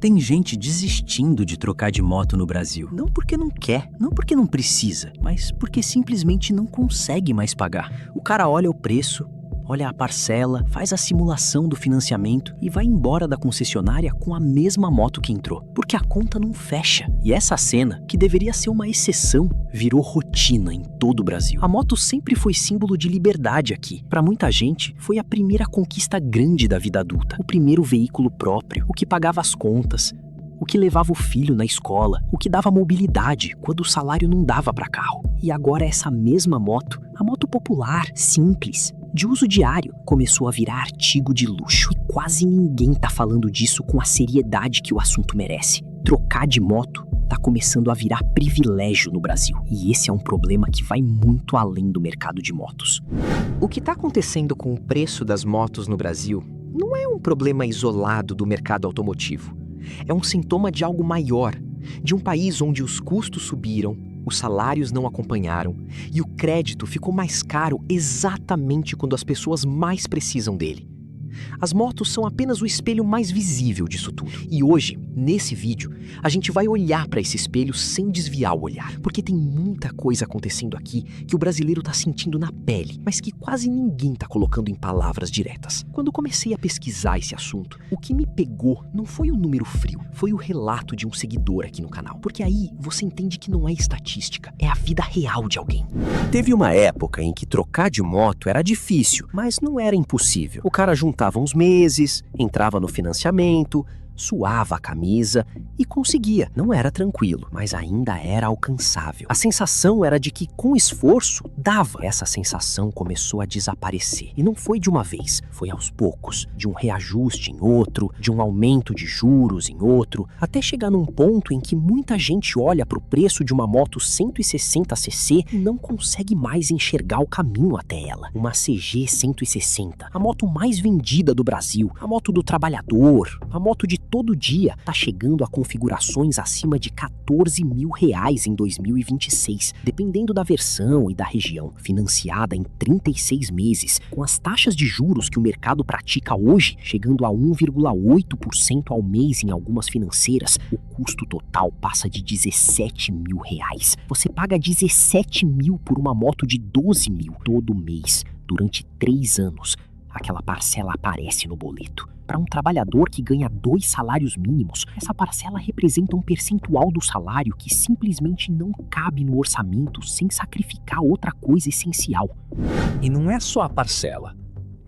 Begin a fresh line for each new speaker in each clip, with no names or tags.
Tem gente desistindo de trocar de moto no Brasil. Não porque não quer, não porque não precisa, mas porque simplesmente não consegue mais pagar. O cara olha o preço, olha a parcela, faz a simulação do financiamento e vai embora da concessionária com a mesma moto que entrou, porque a conta não fecha. E essa cena, que deveria ser uma exceção, virou rotina em todo o Brasil. A moto sempre foi símbolo de liberdade aqui. Para muita gente, foi a primeira conquista grande da vida adulta, o primeiro veículo próprio, o que pagava as contas, o que levava o filho na escola, o que dava mobilidade quando o salário não dava para carro. E agora essa mesma moto, a moto popular, simples, de uso diário, começou a virar artigo de luxo. E quase ninguém tá falando disso com a seriedade que o assunto merece. Trocar de moto tá começando a virar privilégio no Brasil. E esse é um problema que vai muito além do mercado de motos.
O que está acontecendo com o preço das motos no Brasil não é um problema isolado do mercado automotivo. É um sintoma de algo maior, de um país onde os custos subiram, os salários não acompanharam e o crédito ficou mais caro exatamente quando as pessoas mais precisam dele. As motos são apenas o espelho mais visível disso tudo. E hoje, nesse vídeo, a gente vai olhar para esse espelho sem desviar o olhar, porque tem muita coisa acontecendo aqui que o brasileiro tá sentindo na pele, mas que quase ninguém tá colocando em palavras diretas. Quando comecei a pesquisar esse assunto, o que me pegou não foi o número frio, foi o relato de um seguidor aqui no canal, porque aí você entende que não é estatística, é a vida real de alguém.
Teve uma época em que trocar de moto era difícil, mas não era impossível. O cara juntava uns meses, entrava no financiamento, suava a camisa e conseguia. Não era tranquilo, mas ainda era alcançável. A sensação era de que, com esforço, dava. Essa sensação começou a desaparecer. E não foi de uma vez, foi aos poucos. De um reajuste em outro, de um aumento de juros em outro, até chegar num ponto em que muita gente olha para o preço de uma moto 160cc e não consegue mais enxergar o caminho até ela. Uma CG 160, a moto mais vendida do Brasil, a moto do trabalhador, a moto de todo dia, tá chegando a configurações acima de R$14 mil em 2026, dependendo da versão e da região, financiada em 36 meses, com as taxas de juros que o mercado pratica hoje, chegando a 1,8% ao mês em algumas financeiras, o custo total passa de R$17 mil. Você paga 17 mil por uma moto de 12 mil todo mês, durante 3 anos. Aquela parcela aparece no boleto. Para um trabalhador que ganha 2 salários mínimos, essa parcela representa um percentual do salário que simplesmente não cabe no orçamento sem sacrificar outra coisa essencial.
E não é só a parcela.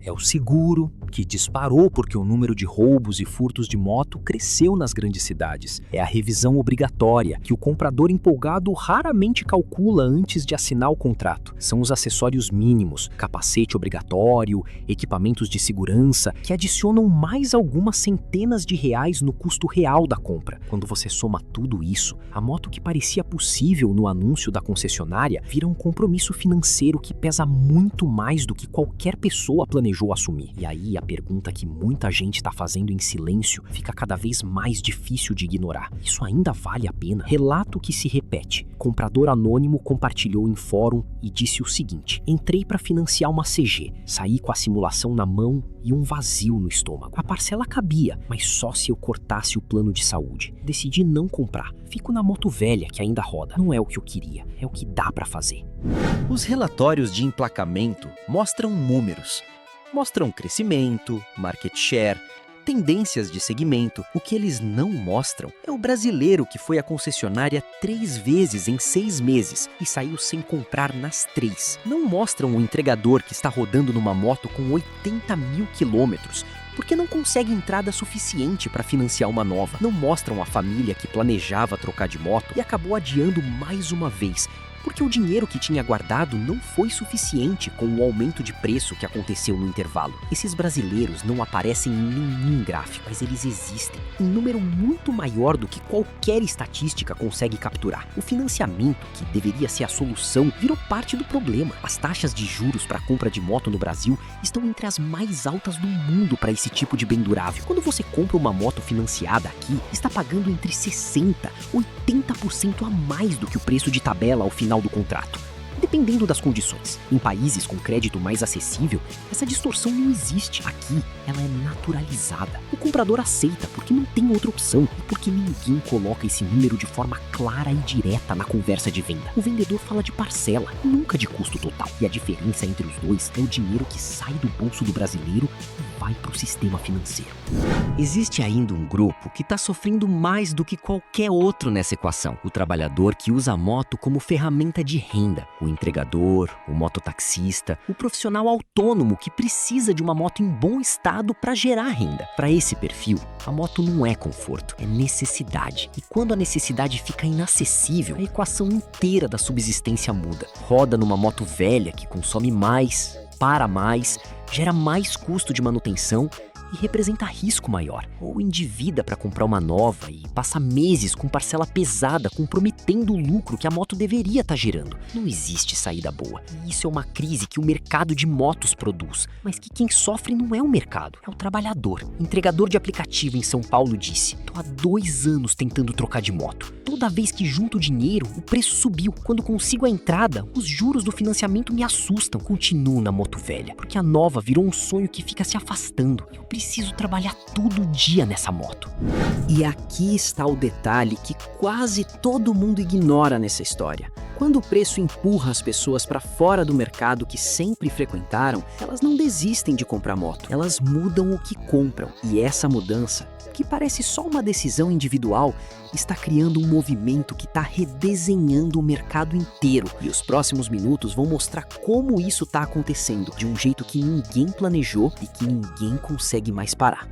É o seguro, que disparou porque o número de roubos e furtos de moto cresceu nas grandes cidades. É a revisão obrigatória, que o comprador empolgado raramente calcula antes de assinar o contrato. São os acessórios mínimos, capacete obrigatório, equipamentos de segurança, que adicionam mais algumas centenas de reais no custo real da compra. Quando você soma tudo isso, a moto que parecia possível no anúncio da concessionária vira um compromisso financeiro que pesa muito mais do que qualquer pessoa planejou assumir. E aí a pergunta que muita gente está fazendo em silêncio fica cada vez mais difícil de ignorar. Isso ainda vale a pena? Relato que se repete. Comprador anônimo compartilhou em fórum e disse o seguinte: entrei para financiar uma CG, saí com a simulação na mão e um vazio no estômago. A parcela cabia, mas só se eu cortasse o plano de saúde. Decidi não comprar. Fico na moto velha que ainda roda. Não é o que eu queria, é o que dá para fazer.
Os relatórios de emplacamento mostram números. Mostram crescimento, market share, tendências de segmento. O que eles não mostram é o brasileiro que foi à concessionária 3 vezes em 6 meses e saiu sem comprar nas 3. Não mostram o entregador que está rodando numa moto com 80 mil quilômetros, porque não consegue entrada suficiente para financiar uma nova. Não mostram a família que planejava trocar de moto e acabou adiando mais uma vez, porque o dinheiro que tinha guardado não foi suficiente com o aumento de preço que aconteceu no intervalo. Esses brasileiros não aparecem em nenhum gráfico, mas eles existem, em número muito maior do que qualquer estatística consegue capturar. O financiamento, que deveria ser a solução, virou parte do problema. As taxas de juros para compra de moto no Brasil estão entre as mais altas do mundo para esse tipo de bem durável. Quando você compra uma moto financiada aqui, está pagando entre 60% e 80% a mais do que o preço de tabela ao final do contrato. dependendo das condições. Em países com crédito mais acessível, essa distorção não existe. Aqui, ela é naturalizada. O comprador aceita porque não tem outra opção e porque ninguém coloca esse número de forma clara e direta na conversa de venda. O vendedor fala de parcela, nunca de custo total. E a diferença entre os dois é o dinheiro que sai do bolso do brasileiro e vai para o sistema financeiro. Existe ainda um grupo que está sofrendo mais do que qualquer outro nessa equação. O trabalhador que usa a moto como ferramenta de renda. O entregador, o mototaxista, o profissional autônomo que precisa de uma moto em bom estado para gerar renda. Para esse perfil, a moto não é conforto, é necessidade. E quando a necessidade fica inacessível, a equação inteira da subsistência muda. Roda numa moto velha que consome mais, para mais, gera mais custo de manutenção e representa risco maior. Ou endivida para comprar uma nova e passa meses com parcela pesada, comprometendo o lucro que a moto deveria estar gerando. Não existe saída boa. E isso é uma crise que o mercado de motos produz. Mas que quem sofre não é o mercado, é o trabalhador. Entregador de aplicativo em São Paulo disse: "Tô há 2 anos tentando trocar de moto. Toda vez que junto dinheiro, o preço subiu. Quando consigo a entrada, os juros do financiamento me assustam. Continuo na moto velha, porque a nova virou um sonho que fica se afastando. Eu preciso trabalhar todo dia nessa moto." E aqui está o detalhe que quase todo mundo ignora nessa história. Quando o preço empurra as pessoas para fora do mercado que sempre frequentaram, elas não desistem de comprar moto. Elas mudam o que compram. E essa mudança, que parece só uma decisão individual, está criando um movimento que está redesenhando o mercado inteiro. E os próximos minutos vão mostrar como isso está acontecendo, de um jeito que ninguém planejou e que ninguém consegue mais parar.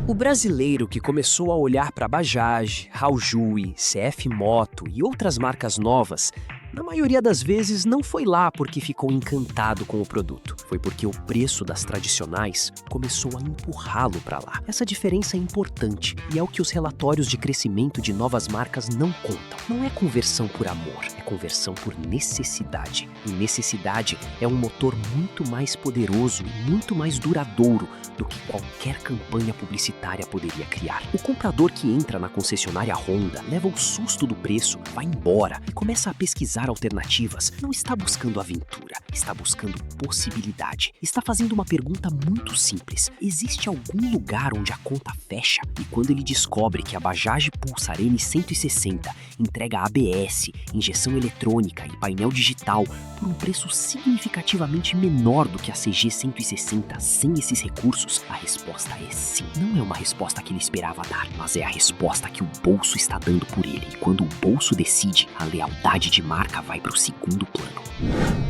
O brasileiro que começou a olhar para Bajaj, Haojui, CF Moto e outras marcas novas, na maioria das vezes não foi lá porque ficou encantado com o produto. Foi porque o preço das tradicionais começou a empurrá-lo para lá. Essa diferença é importante e é o que os relatórios de crescimento de novas marcas não contam. Não é conversão por amor, é conversão por necessidade. E necessidade é um motor muito mais poderoso e muito mais duradouro do que qualquer campanha publicitária poderia criar. O comprador que entra na concessionária Honda leva o susto do preço, vai embora e começa a pesquisar alternativas. Não está buscando aventura, está buscando possibilidade. Está fazendo uma pergunta muito simples: existe algum lugar onde a conta fecha? E quando ele descobre que a Bajaj Pulsar N160 entrega ABS, injeção eletrônica e painel digital por um preço significativamente menor do que a CG 160 sem esses recursos, a resposta é sim. Não é uma resposta que ele esperava dar, mas é a resposta que o bolso está dando por ele. E quando o bolso decide, a lealdade de marca vai para o segundo plano.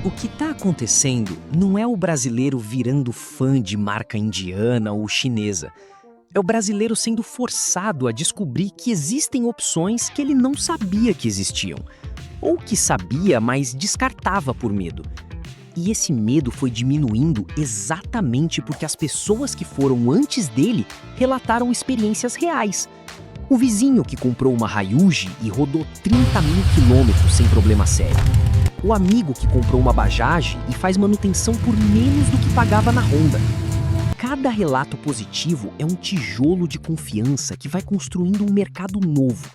O que está acontecendo não é o brasileiro virando fã de marca indiana ou chinesa. É o brasileiro sendo forçado a descobrir que existem opções que ele não sabia que existiam. Ou que sabia, mas descartava por medo. E esse medo foi diminuindo exatamente porque as pessoas que foram antes dele relataram experiências reais. O vizinho que comprou uma Haiyuji e rodou 30 mil quilômetros sem problema sério. O amigo que comprou uma Bajaj e faz manutenção por menos do que pagava na Honda. Cada relato positivo é um tijolo de confiança que vai construindo um mercado novo,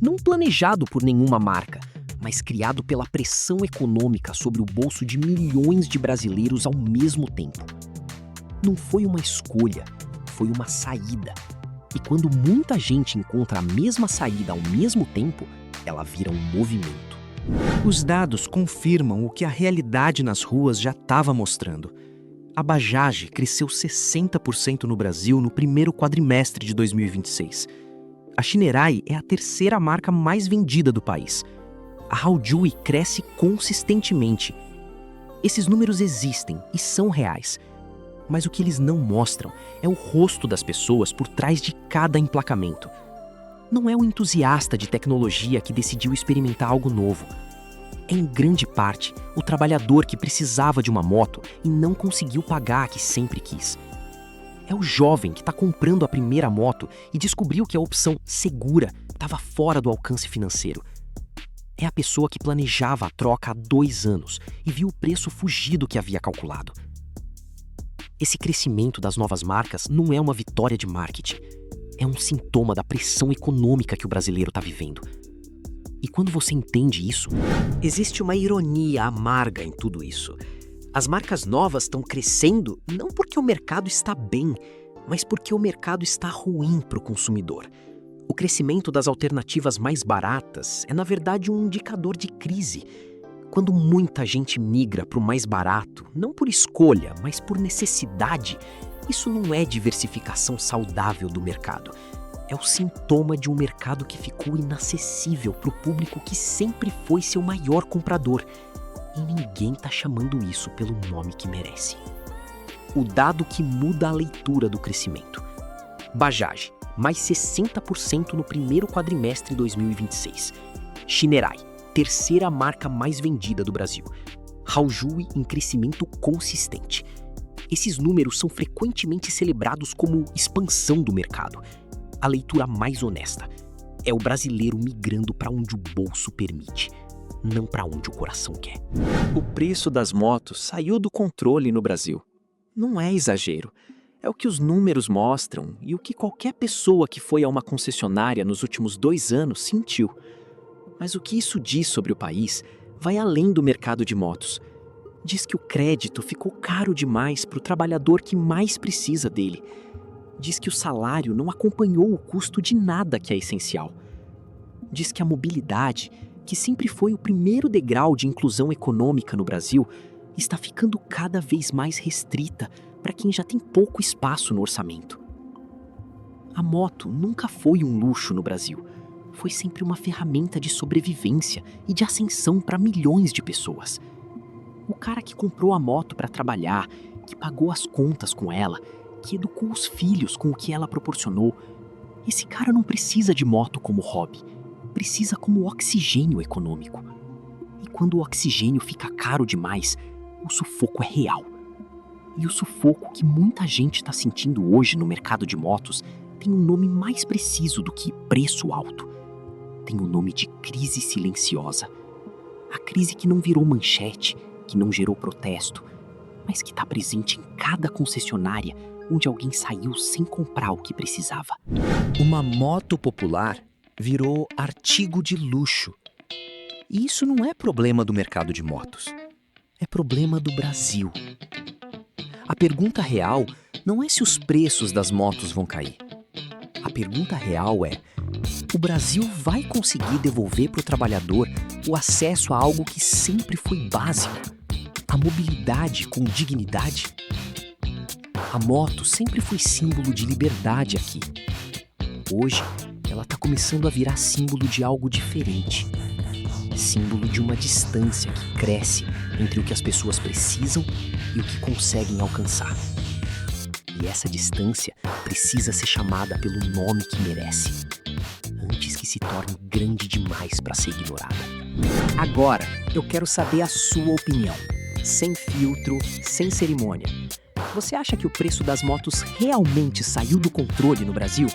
não planejado por nenhuma marca, mas criado pela pressão econômica sobre o bolso de milhões de brasileiros ao mesmo tempo. Não foi uma escolha, foi uma saída. E quando muita gente encontra a mesma saída ao mesmo tempo, ela vira um movimento. Os dados confirmam o que a realidade nas ruas já estava mostrando. A Bajaj cresceu 60% no Brasil no primeiro quadrimestre de 2026. A Shinerai é a terceira marca mais vendida do país. A Haojui cresce consistentemente. Esses números existem e são reais. Mas o que eles não mostram é o rosto das pessoas por trás de cada emplacamento. Não é o entusiasta de tecnologia que decidiu experimentar algo novo. É, em grande parte, o trabalhador que precisava de uma moto e não conseguiu pagar a que sempre quis. É o jovem que está comprando a primeira moto e descobriu que a opção segura estava fora do alcance financeiro. É a pessoa que planejava a troca há 2 anos e viu o preço fugir do que havia calculado. Esse crescimento das novas marcas não é uma vitória de marketing. É um sintoma da pressão econômica que o brasileiro está vivendo.
E quando você entende isso, existe uma ironia amarga em tudo isso. As marcas novas estão crescendo não porque o mercado está bem, mas porque o mercado está ruim para o consumidor. O crescimento das alternativas mais baratas é, na verdade, um indicador de crise. Quando muita gente migra para o mais barato, não por escolha, mas por necessidade, isso não é diversificação saudável do mercado. É o sintoma de um mercado que ficou inacessível para o público que sempre foi seu maior comprador. E ninguém está chamando isso pelo nome que merece. O dado que muda a leitura do crescimento. Bajaj, mais 60% no primeiro quadrimestre de 2026. Shinerai, terceira marca mais vendida do Brasil. Haojue em crescimento consistente. Esses números são frequentemente celebrados como expansão do mercado. A leitura mais honesta é o brasileiro migrando para onde o bolso permite, não para onde o coração quer.
O preço das motos saiu do controle no Brasil. Não é exagero. É o que os números mostram e o que qualquer pessoa que foi a uma concessionária nos últimos 2 anos sentiu. Mas o que isso diz sobre o país vai além do mercado de motos. Diz que o crédito ficou caro demais para o trabalhador que mais precisa dele. Diz que o salário não acompanhou o custo de nada que é essencial. Diz que a mobilidade, que sempre foi o primeiro degrau de inclusão econômica no Brasil, está ficando cada vez mais restrita para quem já tem pouco espaço no orçamento. A moto nunca foi um luxo no Brasil. Foi sempre uma ferramenta de sobrevivência e de ascensão para milhões de pessoas. O cara que comprou a moto para trabalhar, que pagou as contas com ela, que educou os filhos com o que ela proporcionou, esse cara não precisa de moto como hobby, precisa como oxigênio econômico. E quando o oxigênio fica caro demais, o sufoco é real. E o sufoco que muita gente está sentindo hoje no mercado de motos tem um nome mais preciso do que preço alto. Tem o nome de crise silenciosa. A crise que não virou manchete, que não gerou protesto, mas que está presente em cada concessionária onde alguém saiu sem comprar o que precisava.
Uma moto popular virou artigo de luxo. E isso não é problema do mercado de motos. É problema do Brasil. A pergunta real não é se os preços das motos vão cair. A pergunta real é: o Brasil vai conseguir devolver para o trabalhador o acesso a algo que sempre foi básico? A mobilidade com dignidade? A moto sempre foi símbolo de liberdade aqui. Hoje, ela está começando a virar símbolo de algo diferente. Símbolo de uma distância que cresce entre o que as pessoas precisam e o que conseguem alcançar. E essa distância precisa ser chamada pelo nome que merece, antes que se torne grande demais para ser ignorada. Agora, eu quero saber a sua opinião, sem filtro, sem cerimônia. Você acha que o preço das motos realmente saiu do controle no Brasil?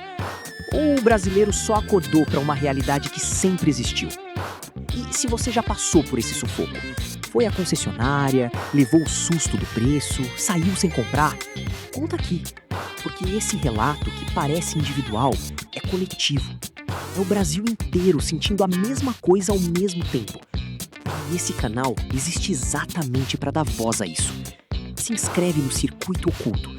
Ou o brasileiro só acordou para uma realidade que sempre existiu? E se você já passou por esse sufoco? Foi à concessionária, levou o susto do preço, saiu sem comprar? Conta aqui, porque esse relato que parece individual é coletivo. É o Brasil inteiro sentindo a mesma coisa ao mesmo tempo. E esse canal existe exatamente para dar voz a isso. Se inscreve no Circuito Oculto,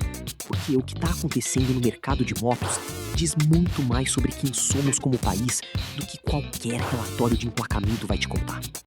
porque o que está acontecendo no mercado de motos diz muito mais sobre quem somos como país do que qualquer relatório de emplacamento vai te contar.